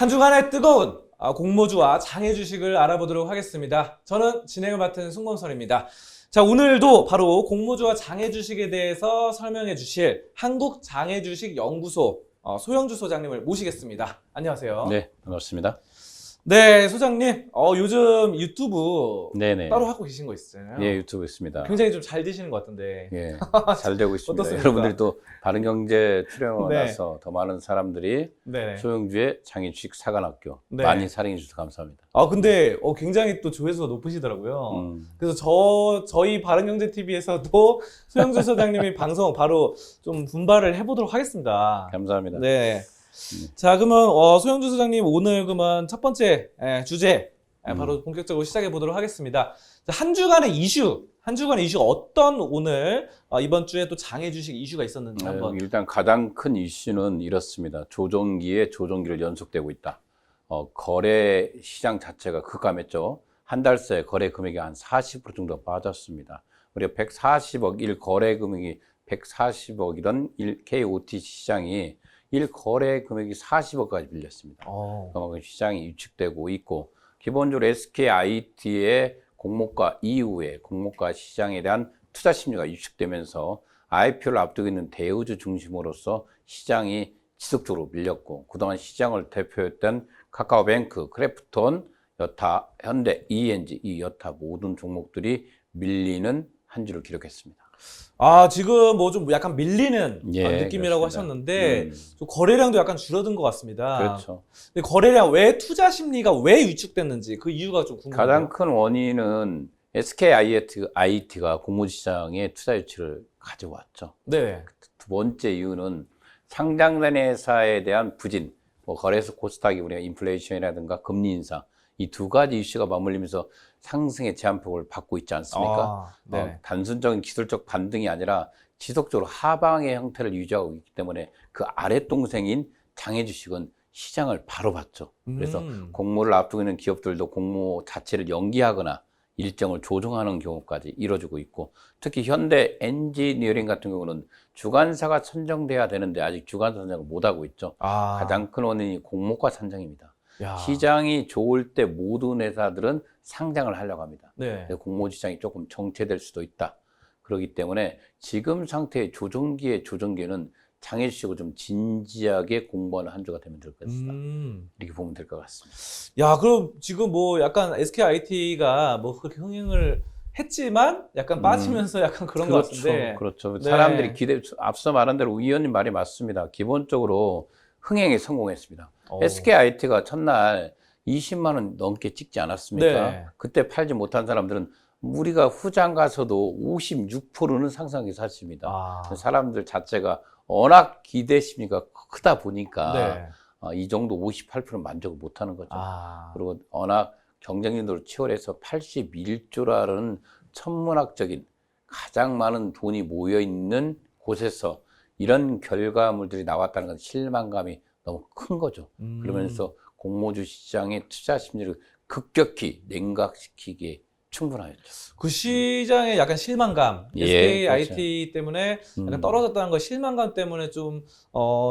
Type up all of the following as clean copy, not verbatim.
한 주간의 뜨거운 공모주와 장외 주식을 알아보도록 하겠습니다. 저는 진행을 맡은 송범설입니다. 자, 오늘도 바로 공모주와 장외 주식에 대해서 설명해 주실 한국장외주식연구소 소영주 소장님을 모시겠습니다. 안녕하세요. 네, 반갑습니다. 네, 소장님. 요즘 유튜브 네네. 따로 하고 계신 거 있잖아요. 예, 유튜브 있습니다. 굉장히 좀 잘 되시는 것 같은데. 예, 잘 되고 있습니다. 어떻습니까? 여러분들이 또 바른경제 출연하고 네. 나서 더 많은 사람들이 네. 소영주의 장애주식 사관학교 네. 많이 사랑해 주셔서 감사합니다. 근데 굉장히 또 조회수가 높으시더라고요. 그래서 저희 바른경제TV에서도 소영주 소장님이 방송 바로 좀 분발을 해보도록 하겠습니다. 감사합니다. 네. 자, 그러면 소영주 소장님 오늘 그러면 첫 번째 주제 바로 본격적으로 시작해 보도록 하겠습니다. 자, 한 주간의 이슈 어떤 오늘 이번 주에 또 장외 주식 이슈가 있었는지 한번. 일단 가장 큰 이슈는 이렇습니다. 조정기에 조정기를 연속되고 있다. 거래 시장 자체가 급감했죠. 한 달 새 거래 금액이 한 40% 정도 빠졌습니다. 우리가 140억, 1거래 금액이 140억이던 KOT 시장이 1거래 금액이 40억까지 밀렸습니다. 그만큼 시장이 위축되고 있고, 기본적으로 SKIT의 공모가 이후에 공모가 시장에 대한 투자 심리가 위축되면서 IPO를 앞두고 있는 대우주 중심으로서 시장이 지속적으로 밀렸고, 그동안 시장을 대표했던 카카오뱅크, 크래프톤, 여타, 현대, ENG, 이 여타 모든 종목들이 밀리는 한 주를 기록했습니다. 지금 뭐 좀 약간 밀리는 예, 느낌이라고 그렇습니다. 하셨는데 좀 거래량도 약간 줄어든 것 같습니다. 그렇죠. 근데 거래량 투자 심리가 왜 위축됐는지 그 이유가 좀 궁금해요. 가장 큰 원인은 SKIT가 공모시장에 투자 유치를 가져왔죠. 네. 두 번째 이유는 상장된 회사에 대한 부진, 거래소 코스닥이 우리가 인플레이션이라든가 금리 인상, 이 두 가지 이슈가 맞물리면서 상승의 제한폭을 받고 있지 않습니까? 네. 단순적인 기술적 반등이 아니라 지속적으로 하방의 형태를 유지하고 있기 때문에 그 아랫동생인 장외주식은 시장을 바로 봤죠. 그래서 공모를 앞두고 있는 기업들도 공모 자체를 연기하거나 일정을 조정하는 경우까지 이뤄지고 있고, 특히 현대 엔지니어링 같은 경우는 주관사가 선정돼야 되는데 아직 주관사 선정을 못하고 있죠. 가장 큰 원인이 공모가 산정입니다. 시장이 좋을 때 모든 회사들은 상장을 하려고 합니다. 네. 공모시장이 조금 정체될 수도 있다. 그렇기 때문에 지금 상태의 조정기는 장외주식을 좀 진지하게 공부하는 한 주가 되면 될 것 같습니다. 이렇게 보면 될 것 같습니다. 그럼 지금 뭐 약간 SKIT가 뭐 그렇게 흥행을 했지만 약간 빠지면서 약간 그런 것 같은데. 그렇죠. 네. 사람들이 앞서 말한 대로 위원님 말이 맞습니다. 기본적으로 흥행에 성공했습니다. SKIT가 첫날 20만 원 넘게 찍지 않았습니까? 네. 그때 팔지 못한 사람들은 우리가 후장 가서도 56%는 상승하게 샀습니다. 사람들 자체가 워낙 기대 심리가 크다 보니까 이 정도 58% 만족을 못하는 거죠. 그리고 워낙 경쟁률도 치열해서 81조라는 천문학적인 가장 많은 돈이 모여있는 곳에서 이런 결과물들이 나왔다는 건 실망감이 너무 큰 거죠. 그러면서 공모주 시장의 투자 심리를 급격히 냉각시키기에 충분하였죠. 그 시장의 약간 실망감, SKIT 때문에 약간 떨어졌다는 거 실망감 때문에 좀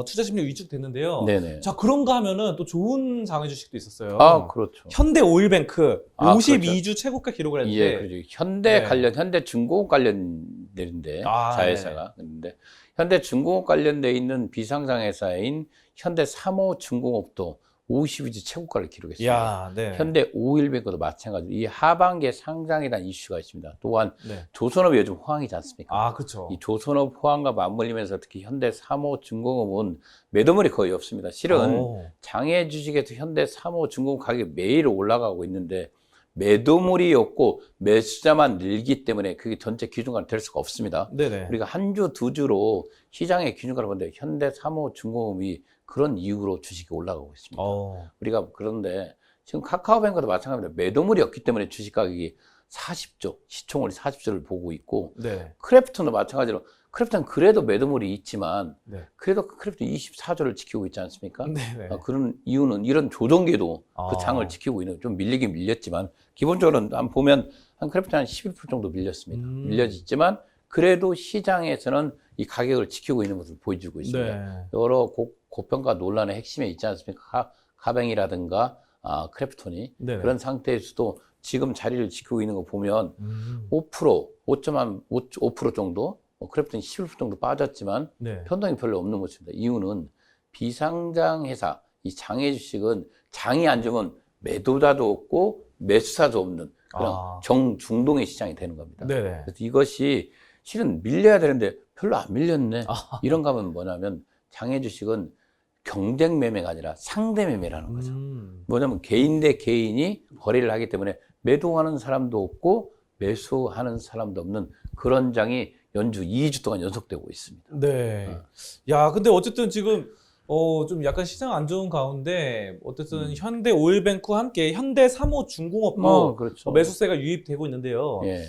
투자 심리 위축됐는데요. 네네. 자, 그런가 하면은 또 좋은 장외 주식도 있었어요. 그렇죠. 현대 오일뱅크 52주 그렇죠. 최고가 기록을 했는데. 그렇죠. 현대 관련, 현대중공업 관련되는데 자회사가. 그런데 현대중공업 관련돼 있는 비상장 회사인 현대삼호중공업도 52주 최고가를 기록했습니다. 현대 오일뱅크도 마찬가지로 이 하반기에 상장에 대한 이슈가 있습니다. 또한 조선업이 요즘 호황이지 않습니까? 그렇죠. 이 조선업 호황과 맞물리면서 특히 현대삼호중공업은 매도물이 거의 없습니다. 실은 장외 주식에서 현대삼호중공업 가격이 매일 올라가고 있는데 매도물이 없고 매수자만 늘기 때문에 그게 전체 기준가는 될 수가 없습니다. 우리가 한 주, 두 주로 시장의 기준가를 보는데 현대삼호중공업이 그런 이유로 주식이 올라가고 있습니다. 우리가 그런데 지금 카카오뱅크도 마찬가지입니다. 매도물이 없기 때문에 주식 가격이 40조, 시총을 40조를 보고 있고, 크래프톤도 마찬가지로 크래프톤은 그래도 매도물이 있지만 그래도 크래프톤 24조를 지키고 있지 않습니까? 그런 이유는 이런 조정기에도 그 장을 지키고 있는, 좀 밀리긴 밀렸지만 기본적으로는 보면 한 크래프톤 한 11% 정도 밀렸습니다. 밀려있지만 그래도 시장에서는 이 가격을 지키고 있는 모습을 보여주고 있습니다. 여러 고평가 논란의 핵심에 있지 않습니까? 카뱅이라든가 크래프톤이 네네. 그런 상태에서도 지금 자리를 지키고 있는 거 보면 5%, 5% 정도, 크래프톤이 11% 정도 빠졌지만 네. 변동이 별로 없는 모습입니다. 이유는 비상장 회사, 이 장외 주식은 장이 안 좋으면 매도자도 없고 매수사도 없는 그런 정중동의 시장이 되는 겁니다. 네네. 그래서 이것이 실은 밀려야 되는데 별로 안 밀렸네. 이런 감은 뭐냐면 장외 주식은 경쟁 매매가 아니라 상대 매매라는 거죠. 뭐냐면 개인 대 개인이 거래를 하기 때문에 매도하는 사람도 없고 매수하는 사람도 없는 그런 장이 연주 2주 동안 연속되고 있습니다. 네. 야, 근데 어쨌든 지금 좀 약간 시장 안 좋은 가운데 어쨌든 현대 오일뱅크와 함께 현대 3호 중공업도 그렇죠. 매수세가 유입되고 있는데요. 예.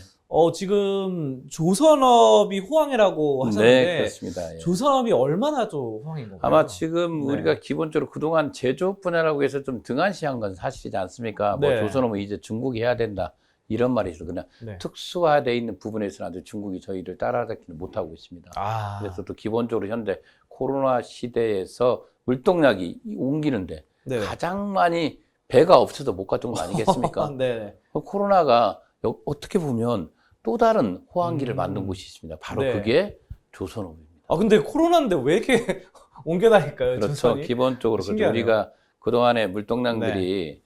지금 조선업이 호황이라고 하셨는데 네, 그렇습니다. 예. 조선업이 얼마나 좀 호황인 건가요? 아마 지금 네. 우리가 기본적으로 그동안 제조업 분야라고 해서 좀 등한시한 건 사실이지 않습니까? 네. 뭐 조선업은 이제 중국이 해야 된다. 이런 말이 있어. 그냥 네. 특수화되어 있는 부분에서는 아주 중국이 저희를 따라잡지는 못하고 있습니다. 그래서 또 기본적으로 현재 코로나 시대에서 물동약이 옮기는데 네. 가장 많이 배가 없어서 못 갔던 거 아니겠습니까? 네. 코로나가 어떻게 보면 또 다른 호황기를 만든 곳이 있습니다. 바로 네. 그게 조선업입니다. 근데 코로나인데 왜 이렇게 옮겨다닐까요? 그렇죠. 조선이? 기본적으로 신기하네요. 우리가 그동안에 물동량들이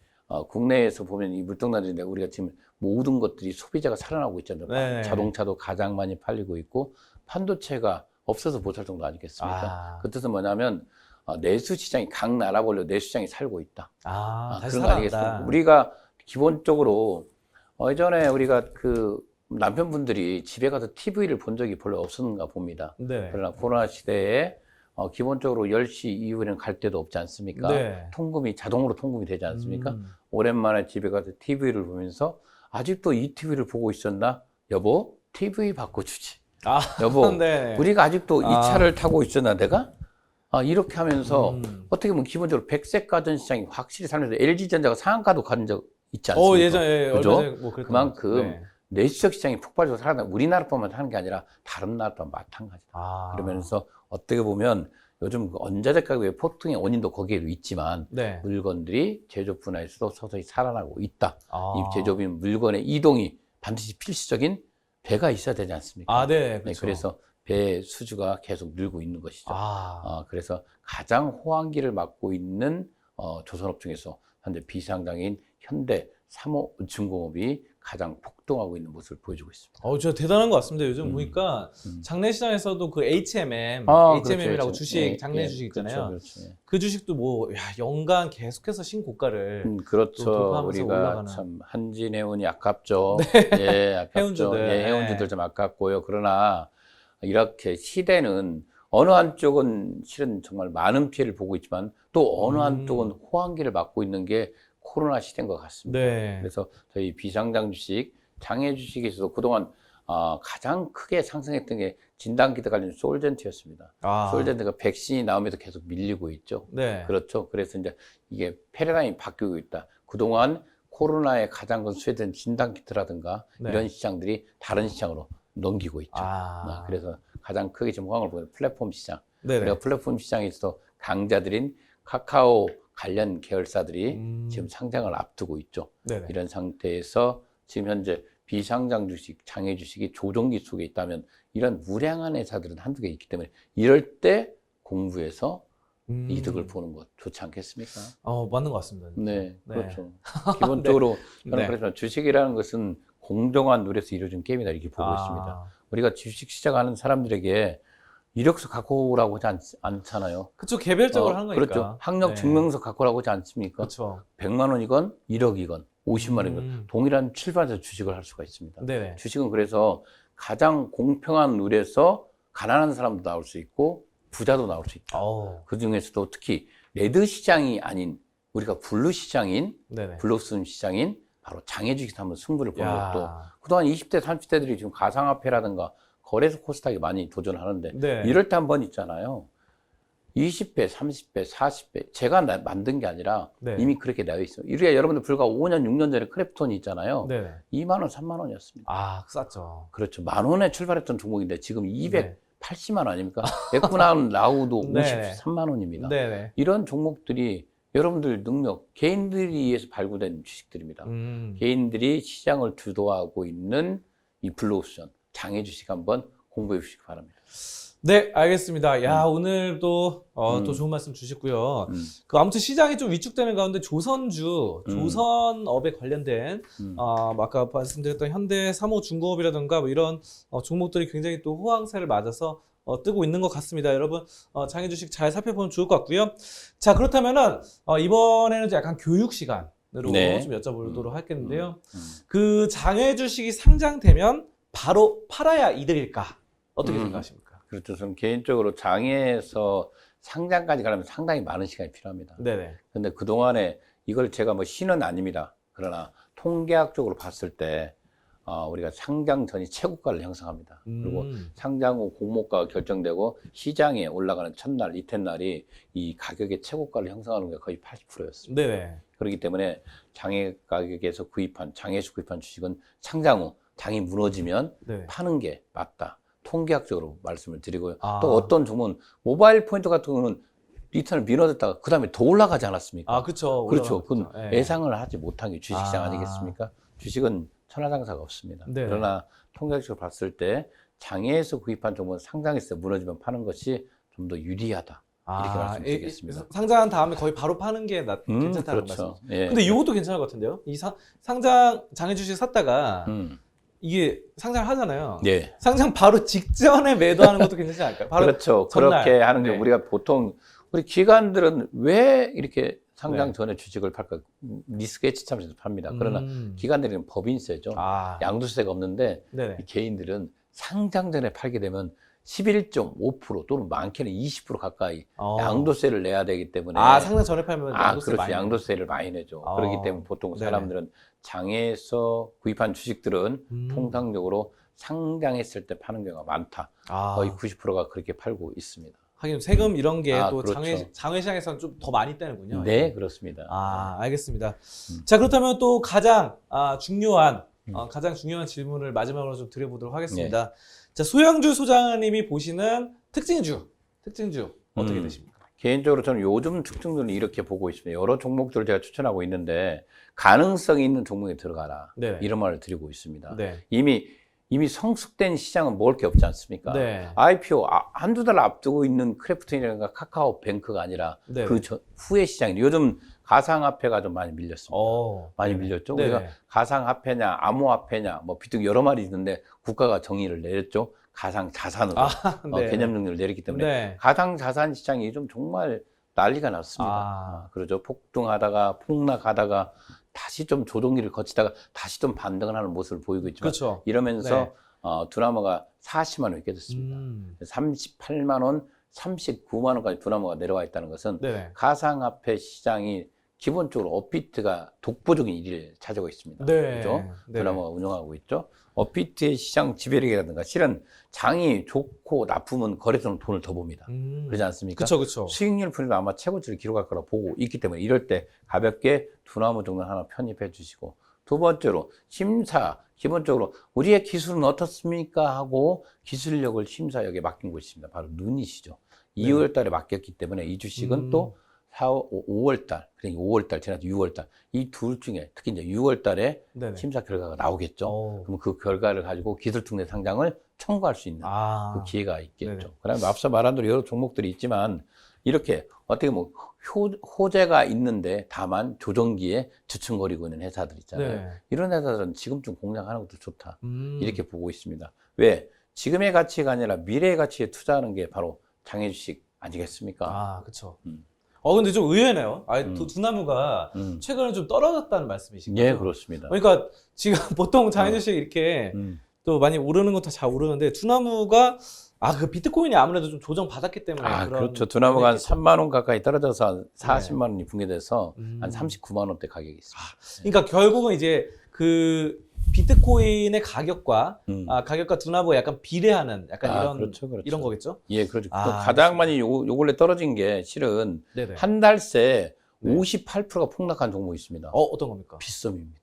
국내에서 보면 이 물동량들인데 우리가 지금 모든 것들이 소비자가 살아나고 있잖아요. 네. 자동차도 가장 많이 팔리고 있고 반도체가 없어서 못할 정도 아니겠습니까? 그 뜻은 뭐냐면 내수 시장이 각 나라별로 내수 시장이 살고 있다. 다시 그런 거 아니겠습니까? 우리가 기본적으로 예전에 우리가 그 남편분들이 집에 가서 TV를 본 적이 별로 없었는가 봅니다. 네. 그러나 코로나 시대에 기본적으로 10시 이후에는 갈 데도 없지 않습니까? 네. 자동으로 통금이 되지 않습니까? 오랜만에 집에 가서 TV를 보면서 아직도 이 TV를 보고 있었나? 여보, TV 바꿔주지. 여보, 네. 우리가 아직도 이 차를 타고 있었나 내가? 이렇게 하면서 어떻게 보면 기본적으로 백색 가전 시장이 확실히 살면서 LG전자가 상한가도 간 적 있지 않습니까? 예전에 그죠? 얼마 전에 뭐 그랬던 그만큼 것 같아요. 네. 내수적 시장이 폭발적으로 살아나 우리나라뿐만 하는 게 아니라 다른 나라도 마찬가지다. 그러면서 어떻게 보면 요즘 그 원자재 가격의 폭등의 원인도 거기에 있지만 네. 물건들이 제조업 분야에서도 서서히 살아나고 있다. 이 제조업인 물건의 이동이 반드시 필수적인 배가 있어야 되지 않습니까? 네, 그렇죠. 그래서 배 수주가 계속 늘고 있는 것이죠. 그래서 가장 호황기를 맞고 있는 조선업 중에서 현재 비상장인 현대 3호 중공업이 가장 폭등하고 있는 모습을 보여주고 있습니다. 진짜 대단한 것 같습니다. 요즘 보니까 장내 시장에서도 그 HMM, HMM이라고 그렇죠. 주식, 장내 주식 있잖아요. 그렇죠. 그 주식도 뭐 연간 계속해서 신고가를 그렇죠. 돌파하면서 우리가 올라가는. 참 한진해운이 아깝죠. 아깝죠. 해운주들. 해운주들 좀 아깝고요. 그러나 이렇게 시대는 어느 한쪽은 실은 정말 많은 피해를 보고 있지만 또 어느 한쪽은 호황기를 맞고 있는 게 코로나 시대인 것 같습니다. 네. 그래서 저희 비상장 주식, 장외 주식에서도 그동안 가장 크게 상승했던 게 진단키트 관련 솔젠트였습니다. 솔젠트가 백신이 나오면서 계속 밀리고 있죠. 네. 그렇죠. 그래서 이제 이게 패러다임이 바뀌고 있다. 그동안 코로나에 가장 큰 수혜된 진단키트라든가 이런 시장들이 다른 시장으로 넘기고 있죠. 그래서 가장 크게 지금 호황을 보는 플랫폼 시장. 우리가 플랫폼 시장에서 강자들인 카카오 관련 계열사들이 지금 상장을 앞두고 있죠. 네네. 이런 상태에서 지금 현재 비상장 주식, 장외 주식이 조정기 속에 있다면 이런 우량한 회사들은 한두 개 있기 때문에 이럴 때 공부해서 이득을 보는 것 좋지 않겠습니까? 맞는 것 같습니다. 네, 그렇죠. 기본적으로 저는 그래서 주식이라는 것은 공정한 룰에서 이루어진 게임이다 이렇게 보고 있습니다. 우리가 주식 시작하는 사람들에게 이력서 갖고 오라고 하지 않잖아요. 그렇죠. 개별적으로 하는 거니까. 그렇죠. 학력 증명서 갖고 오라고 하지 않습니까? 그렇죠. 100만 원이건 1억이건 50만 원이건 동일한 출발해서 주식을 할 수가 있습니다. 네네. 주식은 그래서 가장 공평한 룰에서 가난한 사람도 나올 수 있고 부자도 나올 수 있다. 그 중에서도 특히 레드 시장이 아닌 우리가 블루 시장인 블록슨 시장인 바로 장외 주식에서 한번 승부를 보는 것도 그동안 20대, 30대들이 지금 가상화폐라든가 거래소 코스닥에 많이 도전하는데 이럴 때 한 번 있잖아요. 20배, 30배, 40배 제가 만든 게 아니라 이미 그렇게 나와 있어요. 우리가 여러분들 불과 5년, 6년 전에 크래프톤이 있잖아요. 2만 원, 3만 원이었습니다. 쌌죠. 그렇죠. 만 원에 출발했던 종목인데 지금 280만 원 아닙니까? 에쿠나 라우도 53만 원입니다. 이런 종목들이 여러분들 능력, 개인들이 의해서 발굴된 주식들입니다. 개인들이 시장을 주도하고 있는 이 블루옵션, 장애 주식 한번 공부해 주시기 바랍니다. 네, 알겠습니다. 야, 오늘도 또 좋은 말씀 주셨고요. 아무튼 시장이 좀 위축되는 가운데 조선업에 관련된 아까 말씀드렸던 현대 삼호중공업이라든가 뭐 이런 종목들이 굉장히 또 호황세를 맞아서 뜨고 있는 것 같습니다. 여러분 장애 주식 잘 살펴보면 좋을 것 같고요. 자, 그렇다면은 이번에는 좀 약간 교육 시간으로 네. 좀 여쭤보도록 하겠는데요. 그 장애 주식이 상장되면 바로 팔아야 이득일까? 어떻게 생각하십니까? 그렇죠. 저는 개인적으로 장애에서 상장까지 가려면 상당히 많은 시간이 필요합니다. 네네. 근데 그동안에 이걸 제가 뭐 신은 아닙니다. 그러나 통계학적으로 봤을 때 우리가 상장 전이 최고가를 형성합니다. 그리고 상장 후 공모가가 결정되고 시장에 올라가는 첫날, 이튿날이 이 가격의 최고가를 형성하는 게 거의 80%였습니다. 네네. 그렇기 때문에 장애 가격에서 장애에서 구입한 주식은 상장 후 장이 무너지면 네. 파는 게 맞다. 통계학적으로 말씀을 드리고요. 또 어떤 종목은 모바일 포인트 같은 경우는 리턴을 미뤄뒀다가 그 다음에 더 올라가지 않았습니까? 그렇죠. 그렇죠. 그건 네. 예상을 하지 못한 게 주식시장 아니겠습니까? 주식은 천하장사가 없습니다. 네. 그러나 통계학적으로 봤을 때 장애에서 구입한 종목은 상장에서 무너지면 파는 것이 좀 더 유리하다. 이렇게 말씀드리겠습니다. 상장한 다음에 거의 바로 파는 게 괜찮다는 그렇죠. 말씀. 예. 근데 이것도 괜찮을 것 같은데요? 이 상장 장애 주식 샀다가 이게 상장을 하잖아요. 예. 상장 바로 직전에 매도하는 것도 괜찮지 않을까요? 바로 그렇죠. 전날. 그렇게 하는 게 네. 우리가 보통 우리 기관들은 왜 이렇게 상장 네. 전에 주식을 팔까? 리스크 해치 차원에서 팝니다. 그러나 기관들은 법인세죠. 양도세가 없는데 네네. 이 개인들은 상장 전에 팔게 되면 11.5% 또는 많게는 20% 가까이 양도세를 내야 되기 때문에 상장 전에 팔면 양도세 그렇죠. 많이 양도세를 많이 내죠. 그렇기 때문에 보통 네네. 사람들은 장에서 구입한 주식들은 통상적으로 상장했을 때 파는 경우가 많다. 거의 90%가 그렇게 팔고 있습니다. 하긴 세금 이런 게 또 그렇죠. 장외 시장에서는 좀 더 많이 떼는군요. 네, 그렇습니다. 알겠습니다. 자, 그렇다면 또 가장 중요한 질문을 마지막으로 좀 드려보도록 하겠습니다. 자, 소양주 소장님이 보시는 특징주 어떻게 되십니까? 개인적으로 저는 요즘 특징들은 이렇게 보고 있습니다. 여러 종목들을 제가 추천하고 있는데 가능성이 있는 종목에 들어가라. 네. 이런 말을 드리고 있습니다. 네. 이미 성숙된 시장은 먹을 게 없지 않습니까? 네. IPO 한두 달 앞두고 있는 크래프톤이라든가 카카오뱅크가 아니라 네. 그 후의 시장이 요즘 가상화폐가 좀 많이 밀렸습니다. 많이 네네. 밀렸죠. 네네. 그래서 가상화폐냐 암호화폐냐 뭐 비등 여러 말이 있는데 국가가 정의를 내렸죠. 가상자산으로 네. 개념 정리를 내렸기 때문에 네. 가상자산 시장이 좀 정말 난리가 났습니다. 그러죠. 폭락하다가 다시 좀 조정기를 거치다가 다시 좀 반등을 하는 모습을 보이고 있지만 그렇죠. 이러면서 두나무가 40만 원이 깨졌습니다. 38만 원, 39만 원까지 두나무가 내려와 있다는 것은 네네. 가상화폐 시장이 기본적으로 업비트가 독보적인 1위를 차지하고 있습니다. 네. 그죠? 네. 두나무가 운영하고 있죠. 업비트의 시장 지배력이라든가 실은 장이 좋고 나쁘면 거래소는 돈을 더 봅니다. 그러지 않습니까? 그렇죠. 수익률 분위기도 아마 최고치를 기록할 거라 보고 있기 때문에 이럴 때 가볍게 두나무 정도 하나 편입해 주시고 두 번째로 심사 기본적으로 우리의 기술은 어떻습니까 하고 기술력을 심사역에 맡긴 곳이 있습니다. 바로 눈이시죠. 2월 달에 맡겼기 때문에 이 주식은 또 5월 달, 그러니까 5월 달, 지난 6월 달, 이 둘 중에 특히 이제 6월 달에 네네. 심사 결과가 나오겠죠. 그럼 그 결과를 가지고 기술특례 상장을 청구할 수 있는 그 기회가 있겠죠. 네네. 그다음에 앞서 말한 대로 여러 종목들이 있지만 이렇게 어떻게 뭐 호재가 있는데 다만 조정기에 주춤거리고 있는 회사들 있잖아요. 네. 이런 회사들은 지금쯤 공략하는 것도 좋다. 이렇게 보고 있습니다. 왜? 지금의 가치가 아니라 미래의 가치에 투자하는 게 바로 장애주식 아니겠습니까? 그렇죠. 근데 좀 의외네요. 두나무가 최근에 좀 떨어졌다는 말씀이신 거죠? 예, 그렇습니다. 그러니까 지금 보통 장애주식 이렇게 또 많이 오르는 것도 잘 오르는데 두나무가 그 비트코인이 아무래도 좀 조정 받았기 때문에 그런 그렇죠. 두나무가 한 있겠죠. 3만 원 가까이 떨어져서 한 40만 원이 붕괴돼서 한 39만 원대 가격이 있습니다. 그러니까 결국은 이제 그 비트코인의 가격과 두나무가 약간 비례하는 약간 그렇죠. 이런 거겠죠? 예, 그렇죠. 가장 많이 요 근래 떨어진 게 실은 네네. 한 달 새 58%가 폭락한 종목이 있습니다. 어떤 겁니까? 빗썸입니다.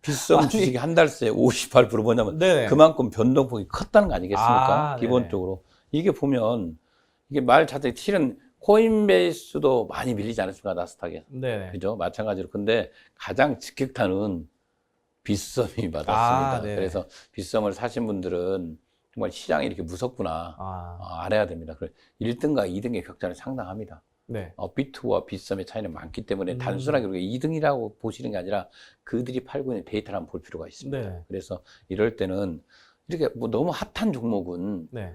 빗썸 주식이 한 달 새 58% 뭐냐면 네네. 그만큼 변동폭이 컸다는 거 아니겠습니까? 네네. 기본적으로. 이게 보면 이게 말 자체가 실은 코인베이스도 많이 밀리지 않았습니까? 나스닥에. 네. 그죠? 마찬가지로. 근데 가장 직격탄은 빗썸이 받았습니다. 아, 네. 그래서 빗썸을 사신 분들은 정말 시장이 이렇게 무섭구나. 알아야 됩니다. 1등과 2등의 격차는 상당합니다. 네. 비트와 빗썸의 차이는 많기 때문에 단순하게 우리가 2등이라고 보시는 게 아니라 그들이 팔고 있는 데이터를 한번 볼 필요가 있습니다. 네. 그래서 이럴 때는 이렇게 뭐 너무 핫한 종목은 네.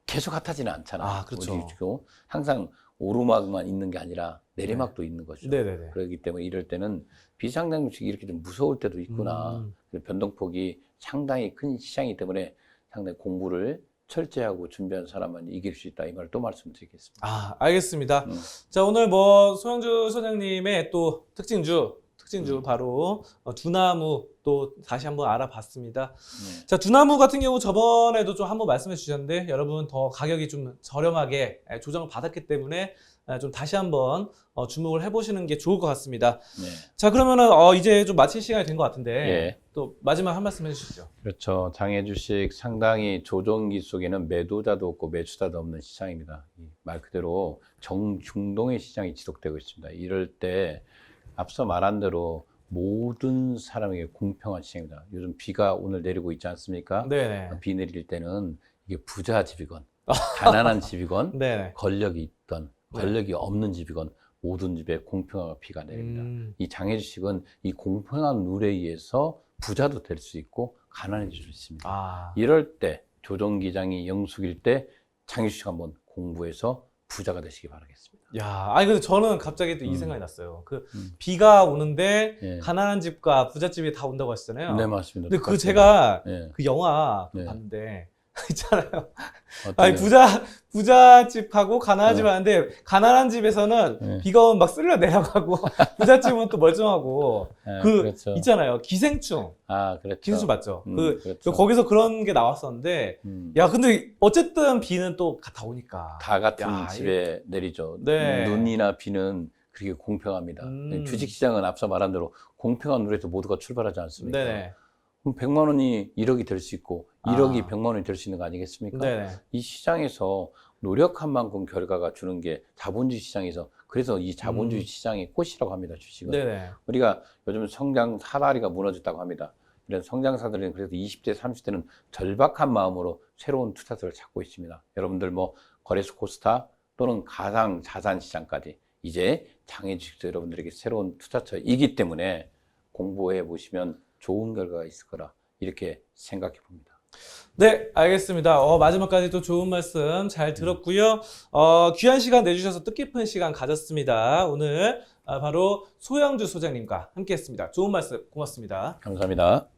계속 핫하지는 않잖아요. 그렇죠. 항상 오르막만 있는 게 아니라 내리막도 있는 거죠. 네네네. 그렇기 때문에 이럴 때는 비상장 주식이 이렇게 좀 무서울 때도 있구나. 변동폭이 상당히 큰 시장이기 때문에 상당히 공부를 철저하고 준비한 사람은 이길 수 있다. 이 말을 또 말씀드리겠습니다. 알겠습니다. 자, 오늘 소영주 소장님의 또 특징주 바로 두나무 또 다시 한번 알아봤습니다. 자, 두나무 같은 경우 저번에도 좀 한번 말씀해 주셨는데 여러분 더 가격이 좀 저렴하게 조정을 받았기 때문에 좀 다시 한번 주목을 해보시는 게 좋을 것 같습니다. 네. 자, 그러면은 이제 좀 마칠 시간이 된 것 같은데 예. 또 마지막 한 말씀 해주시죠. 그렇죠. 장외 주식 상당히 조정기 속에는 매도자도 없고 매수자도 없는 시장입니다. 말 그대로 정중동의 시장이 지속되고 있습니다. 이럴 때 앞서 말한 대로 모든 사람에게 공평한 시장입니다. 요즘 비가 오늘 내리고 있지 않습니까? 네. 비 내릴 때는 이게 부자 집이건 가난한 집이건 네. 권력이 있던 권력이 없는 집이건 모든 집에 공평한 비가 내립니다. 이 장외 주식은 이 공평한 룰에 의해서 부자도 될 수 있고 가난해질 수 있습니다. 이럴 때 조정기장이 영숙일 때 장외 주식 한번 공부해서 부자가 되시기 바라겠습니다. 근데 저는 갑자기 또 이 생각이 났어요. 비가 오는데 예. 가난한 집과 부잣집이 다 온다고 하시잖아요. 네, 맞습니다. 근데 제가 예. 그 영화 네. 봤는데 있잖아요. 어떤 부잣집하고 가난한 집 하는데 가난한 집에서는 네. 비가 오면 막 쓸려 내려가고 부잣집은 또 멀쩡하고 그렇죠. 있잖아요. 기생충. 그렇죠. 기생충 맞죠? 그렇죠. 거기서 그런 게 나왔었는데 근데 어쨌든 비는 또 다 오니까. 다 같은 집에 내리죠. 네. 눈이나 비는 그렇게 공평합니다. 주식시장은 앞서 말한 대로 공평한 룰에서 모두가 출발하지 않습니까? 네네. 그럼 100만 원이 1억이 될 수 있고 1억이 100만 원이 될 수 있는 거 아니겠습니까? 네네. 이 시장에서 노력한 만큼 결과가 주는 게 자본주의 시장에서 그래서 이 자본주의 시장의 꽃이라고 합니다. 주식은. 네네. 우리가 요즘 성장 사다리가 무너졌다고 합니다. 이런 성장사들은 그래서 20대, 30대는 절박한 마음으로 새로운 투자처를 찾고 있습니다. 여러분들 거래소 코스타 또는 가상 자산 시장까지 이제 장외 주식도 여러분들에게 새로운 투자처이기 때문에 공부해 보시면 좋은 결과가 있을 거라 이렇게 생각해 봅니다. 네, 알겠습니다. 마지막까지 또 좋은 말씀 잘 들었고요. 귀한 시간 내주셔서 뜻깊은 시간 가졌습니다. 오늘 바로 소영주 소장님과 함께 했습니다. 좋은 말씀 고맙습니다. 감사합니다.